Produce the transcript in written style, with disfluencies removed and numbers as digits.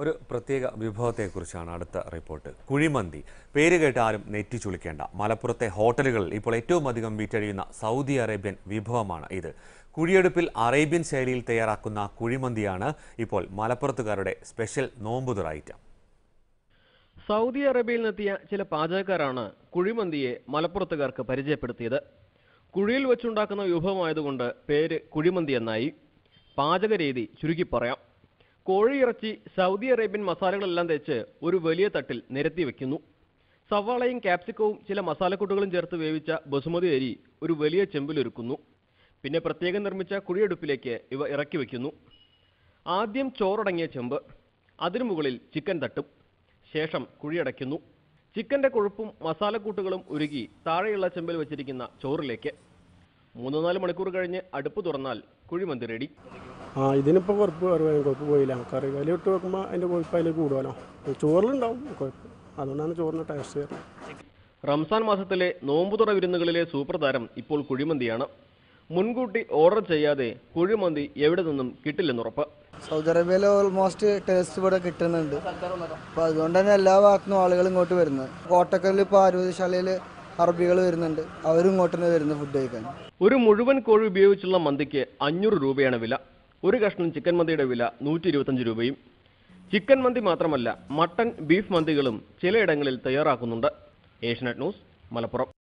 ഒരു പ്രത്യേക വിഭവത്തെക്കുറിച്ചാണ് അടുത്ത റിപ്പോർട്ട്. കുഴിമന്തി. പേര് കേട്ട് ആരും നെറ്റി ചുളിക്കേണ്ട. മലപ്പുറത്തെ ഹോട്ടലുകളിൽ ഇപ്പോൾ ഏറ്റവും അധികം വിറ്റഴിയുന്ന സൗദി അറേബ്യൻ വിഭവമാണ് ഇത്. കുഴിയെടുപ്പിൽ അറേബ്യൻ ശൈലിയിൽ തയ്യാറാക്കുന്ന കുഴിമന്തിയാണ് ഇപ്പോൾ മലപ്പുറത്തുകാരുടെ സ്പെഷ്യൽ നോമ്പുതുറ ഐറ്റം. സൗദി അറേബ്യയിൽ നിന്നെത്തിയ ചില പാചകക്കാരാണ് കുഴിമന്തിയെ മലപ്പുറത്തുകാർക്ക് പരിചയപ്പെടുത്തിയത്. കുഴിയിൽ വെച്ചുണ്ടാക്കുന്ന വിഭവമായതുകൊണ്ട് പേര് കുഴിമന്തി എന്നായി. പാചകരീതി ചുരുക്കി പറയാം. കോഴിയിറച്ചി സൗദി അറേബ്യൻ മസാലകളെല്ലാം തേച്ച് ഒരു വലിയ തട്ടിൽ നിരത്തി വെക്കുന്നു. സവാളയും ക്യാപ്സിക്കവും ചില മസാലക്കൂട്ടുകളും ചേർത്ത് വേവിച്ച ബസുമതി അരി ഒരു വലിയ ചെമ്പിലൊരുക്കുന്നു. പിന്നെ പ്രത്യേകം നിർമ്മിച്ച കുഴിയെടുപ്പിലേക്ക് ഇവ ഇറക്കി വയ്ക്കുന്നു. ആദ്യം ചോറടങ്ങിയ ചെമ്പ്, അതിനു മുകളിൽ ചിക്കൻ തട്ടും. ശേഷം കുഴിയടയ്ക്കുന്നു. ചിക്കൻ്റെ കൊഴുപ്പും മസാലക്കൂട്ടുകളും ഉരുകി താഴെയുള്ള ചെമ്പിൽ വെച്ചിരിക്കുന്ന ചോറിലേക്ക് 3-4 മണിക്കൂർ കഴിഞ്ഞ് അടുപ്പ് തുറന്നാൽ കുഴിമന്തി റെഡി. ഇതിനിപ്പോൾ കുഴപ്പം പോയില്ല. കറി വില ഇട്ട് വെക്കുമ്പോൾ അതിൻ്റെ കൊഴുപ്പ് അതിൽ കൂടുമല്ലോ. ചോറിലുണ്ടാവും കുഴപ്പം. അതുകൊണ്ടാണ് ചോറിന് ടേസ്റ്റ് ചെയ്യുന്നത്. റംസാൻ മാസത്തിലെ നോമ്പുതുറ വിരുന്നുകളിലെ സൂപ്പർ താരം ഇപ്പോൾ കുഴിമന്തിയാണ്. മുൻകൂട്ടി ഓർഡർ ചെയ്യാതെ കുഴിമന്തി എവിടെ നിന്നും കിട്ടില്ലെന്നുറപ്പ്. സൗദി അറേബ്യയിൽ ഓൾമോസ്റ്റ് ടേസ്റ്റ് ഇവിടെ കിട്ടുന്നുണ്ട്. അപ്പോൾ അതുകൊണ്ട് തന്നെ എല്ലാ ഭാഗത്തുനിന്നും ആളുകൾ ഇങ്ങോട്ട് വരുന്നത്. കോട്ടക്കലിൽ ഇപ്പോൾ ആരോഗ്യശാലയിൽ അറബികൾ വരുന്നുണ്ട്. അവരും ഇങ്ങോട്ട് തന്നെ വരുന്നത് ഫുഡ് കഴിക്കാൻ. ഒരു മുഴുവൻ കോഴി ഉപയോഗിച്ചുള്ള മന്തിക്ക് 500 രൂപയാണ് വില. ഒരു കഷ്ണം ചിക്കൻ മന്തിയുടെ വില 125 രൂപയും. ചിക്കൻ മന്തി മാത്രമല്ല, മട്ടൺ, ബീഫ് മന്തികളും ചിലയിടങ്ങളിൽ തയ്യാറാക്കുന്നുണ്ട്. ഏഷ്യനെറ്റ് ന്യൂസ്, മലപ്പുറം.